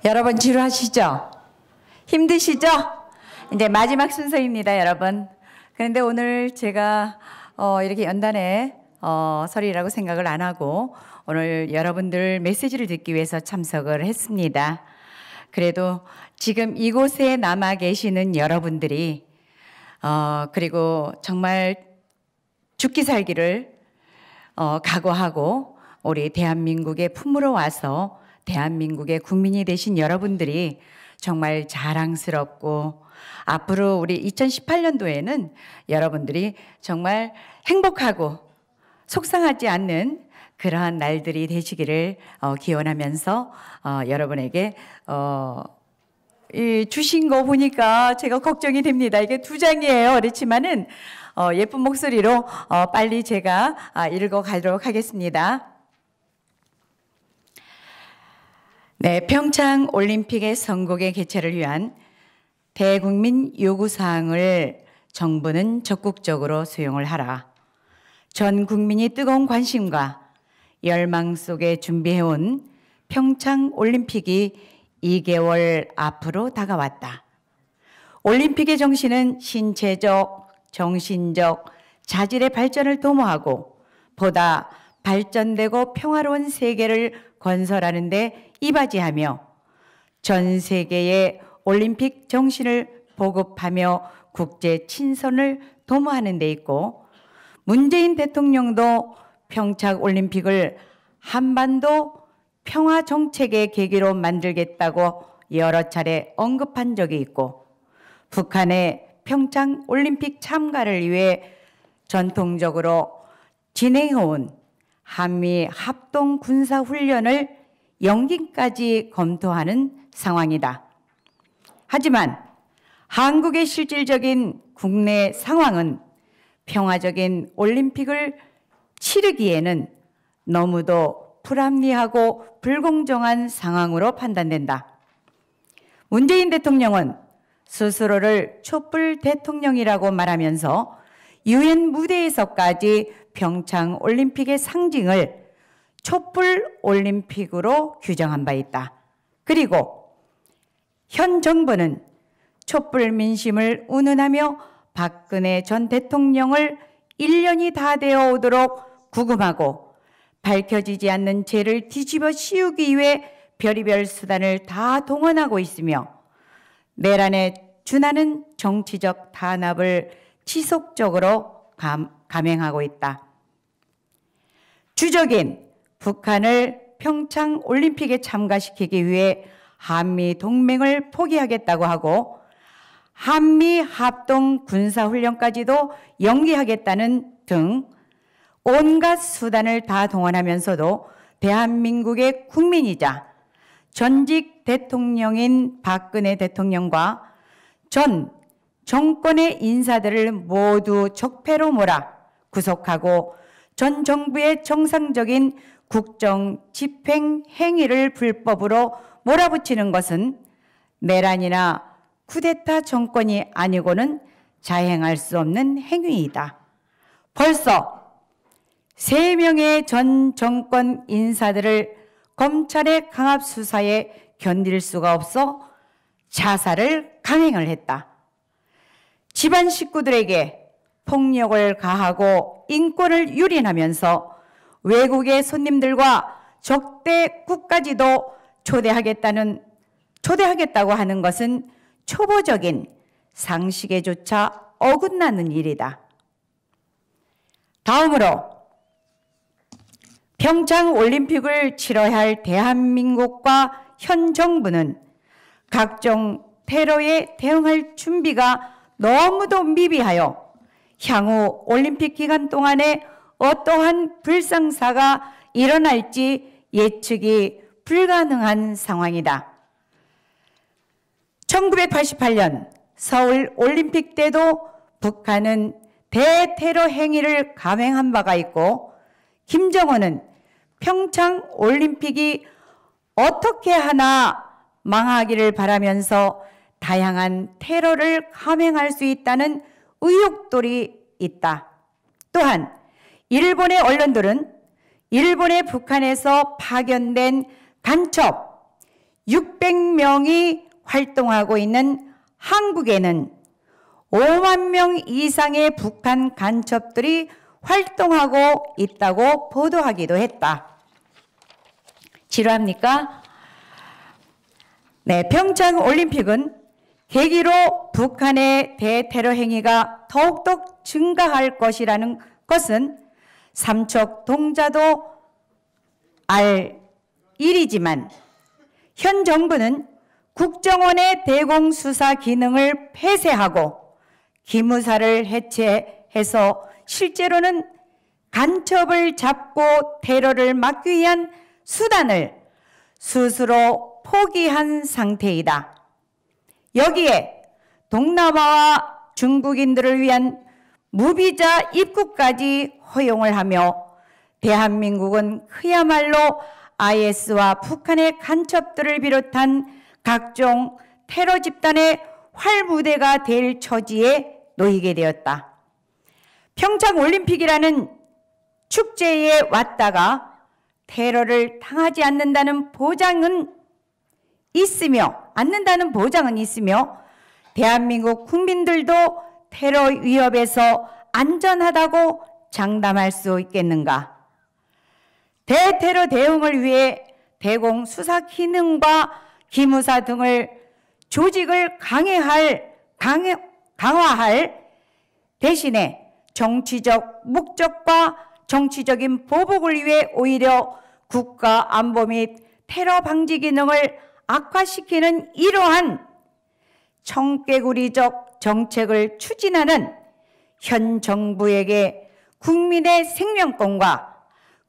여러분 지루하시죠? 힘드시죠? 이제 마지막 순서입니다, 여러분. 그런데 오늘 제가 이렇게 연단의 설이라고 생각을 안 하고 오늘 여러분들 메시지를 듣기 위해서 참석을 했습니다. 그래도 지금 이곳에 남아 계시는 여러분들이 그리고 정말 죽기 살기를 각오하고 우리 대한민국의 품으로 와서 대한민국의 국민이 되신 여러분들이 정말 자랑스럽고 앞으로 우리 2018년도에는 여러분들이 정말 행복하고 속상하지 않는 그러한 날들이 되시기를 기원하면서 여러분에게 이 주신 거 보니까 제가 걱정이 됩니다. 이게 2장이에요. 그렇지만은 예쁜 목소리로 빨리 제가 읽어가도록 하겠습니다. 네, 평창 올림픽의 선곡의 개최를 위한 대국민 요구사항을 정부는 적극적으로 수용을 하라. 전 국민이 뜨거운 관심과 열망 속에 준비해온 평창 올림픽이 2개월 앞으로 다가왔다. 올림픽의 정신은 신체적, 정신적, 자질의 발전을 도모하고 보다 발전되고 평화로운 세계를 건설하는 데 이바지하며 전 세계의 올림픽 정신을 보급하며 국제 친선을 도모하는 데 있고 문재인 대통령도 평창 올림픽을 한반도 평화 정책의 계기로 만들겠다고 여러 차례 언급한 적이 있고 북한의 평창 올림픽 참가를 위해 전통적으로 진행해온 한미 합동 군사 훈련을 연기까지 검토하는 상황이다. 하지만 한국의 실질적인 국내 상황은 평화적인 올림픽을 치르기에는 너무도 불합리하고 불공정한 상황으로 판단된다. 문재인 대통령은 스스로를 촛불 대통령이라고 말하면서 유엔 무대에서까지 평창 올림픽의 상징을 촛불 올림픽으로 규정한 바 있다. 그리고 현 정부는 촛불 민심을 운운하며 박근혜 전 대통령을 1년이 다 되어 오도록 구금하고 밝혀지지 않는 죄를 뒤집어 씌우기 위해 별의별 수단을 다 동원하고 있으며 내란에 준하는 정치적 탄압을 지속적으로 감행하고 있다. 주적인 북한을 평창 올림픽에 참가시키기 위해 한미 동맹을 포기하겠다고 하고 한미 합동 군사훈련까지도 연기하겠다는 등 온갖 수단을 다 동원하면서도 대한민국의 국민이자 전직 대통령인 박근혜 대통령과 전 정권의 인사들을 모두 적폐로 몰아 구속하고 전 정부의 정상적인 국정 집행 행위를 불법으로 몰아붙이는 것은 내란이나 쿠데타 정권이 아니고는 자행할 수 없는 행위이다. 벌써 3명의 전 정권 인사들을 검찰의 강압 수사에 견딜 수가 없어 자살을 강행을 했다. 집안 식구들에게 폭력을 가하고 인권을 유린하면서 외국의 손님들과 적대국까지도 초대하겠다고 하는 것은 초보적인 상식에조차 어긋나는 일이다. 다음으로 평창 올림픽을 치러야 할 대한민국과 현 정부는 각종 테러에 대응할 준비가 너무도 미비하여 향후 올림픽 기간 동안에 어떠한 불상사가 일어날지 예측이 불가능한 상황이다. 1988년 서울 올림픽 때도 북한은 대테러 행위를 감행한 바가 있고 김정은은 평창 올림픽이 어떻게 하나 망하기를 바라면서 다양한 테러를 감행할 수 있다는 의혹들이 있다. 또한 일본의 언론들은 일본의 북한에서 파견된 간첩 600명이 활동하고 있는 한국에는 5만 명 이상의 북한 간첩들이 활동하고 있다고 보도하기도 했다. 지루합니까? 네, 평창 올림픽은 계기로 북한의 대테러 행위가 더욱더 증가할 것이라는 것은 삼척동자도 알 일이지만 현 정부는 국정원의 대공수사 기능을 폐쇄하고 기무사를 해체해서 실제로는 간첩을 잡고 테러를 막기 위한 수단을 스스로 포기한 상태이다. 여기에 동남아와 중국인들을 위한 무비자 입국까지 허용을 하며 대한민국은 그야말로 IS와 북한의 간첩들을 비롯한 각종 테러 집단의 활무대가 될 처지에 놓이게 되었다. 평창올림픽이라는 축제에 왔다가 테러를 당하지 않는다는 보장은 있으며 대한민국 국민들도 테러 위협에서 안전하다고 장담할 수 있겠는가? 대테러 대응을 위해 대공수사 기능과 기무사 등을 조직을 강화할 대신에 정치적 목적과 정치적인 보복을 위해 오히려 국가 안보 및 테러 방지 기능을 악화시키는 이러한 청개구리적 정책을 추진하는 현 정부에게 국민의 생명권과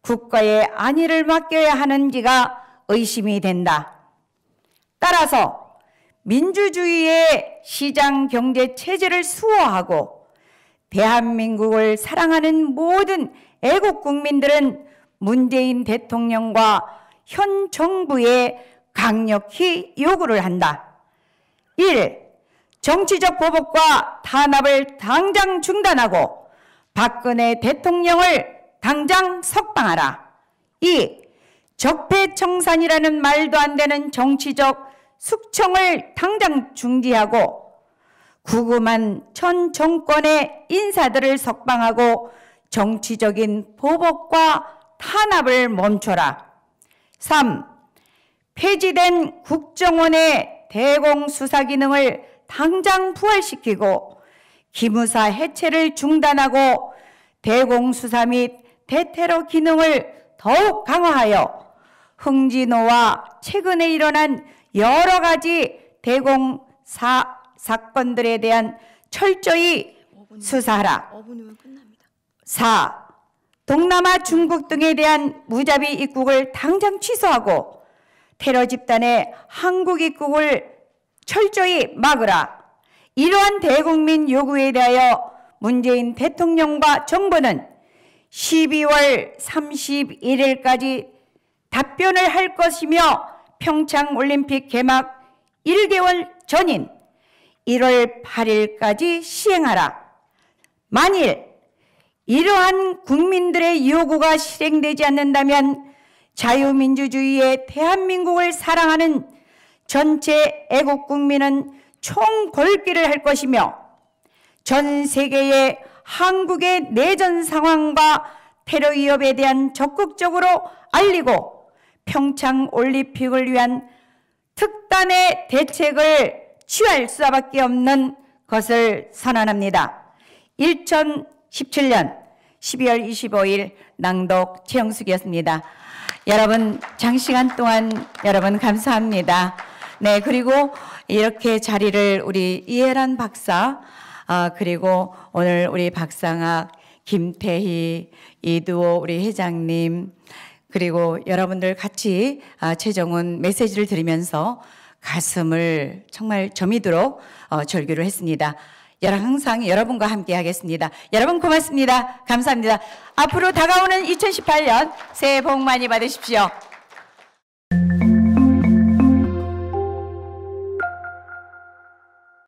국가의 안위를 맡겨야 하는지가 의심이 된다. 따라서 민주주의의 시장 경제 체제를 수호하고 대한민국을 사랑하는 모든 애국 국민들은 문재인 대통령과 현 정부에 강력히 요구를 한다. 1. 정치적 보복과 탄압을 당장 중단하고 박근혜 대통령을 당장 석방하라. 2. 적폐청산이라는 말도 안 되는 정치적 숙청을 당장 중지하고 구금한 전 정권의 인사들을 석방하고 정치적인 보복과 탄압을 멈춰라. 3. 폐지된 국정원의 대공수사 기능을 당장 부활시키고 기무사 해체를 중단하고 대공수사 및 대테러 기능을 더욱 강화하여 흥진호와 최근에 일어난 여러 가지 대공사 사건들에 대한 철저히 수사하라. 4. 동남아 중국 등에 대한 무자비 입국을 당장 취소하고 테러 집단의 한국 입국을 철저히 막으라. 이러한 대국민 요구에 대하여 문재인 대통령과 정부는 12월 31일까지 답변을 할 것이며 평창올림픽 개막 1개월 전인 1월 8일까지 시행하라. 만일 이러한 국민들의 요구가 실행되지 않는다면 자유민주주의의 대한민국을 사랑하는 전체 애국 국민은 총궐기를 할 것이며 전 세계의 한국의 내전 상황과 테러 위협에 대한 적극적으로 알리고 평창올림픽을 위한 특단의 대책을 취할 수밖에 없는 것을 선언합니다. 2017년 12월 25일 낭독 최영숙이었습니다. 여러분 장시간 동안 여러분 감사합니다. 네, 그리고 이렇게 자리를 우리 이혜란 박사 그리고 오늘 우리 박상학, 김태희, 이두호 우리 회장님 그리고 여러분들 같이 최정훈 메시지를 들으면서 가슴을 정말 저미도록 절규를 했습니다. 항상 여러분과 함께 하겠습니다. 여러분 고맙습니다. 감사합니다. 앞으로 다가오는 2018년 새해 복 많이 받으십시오.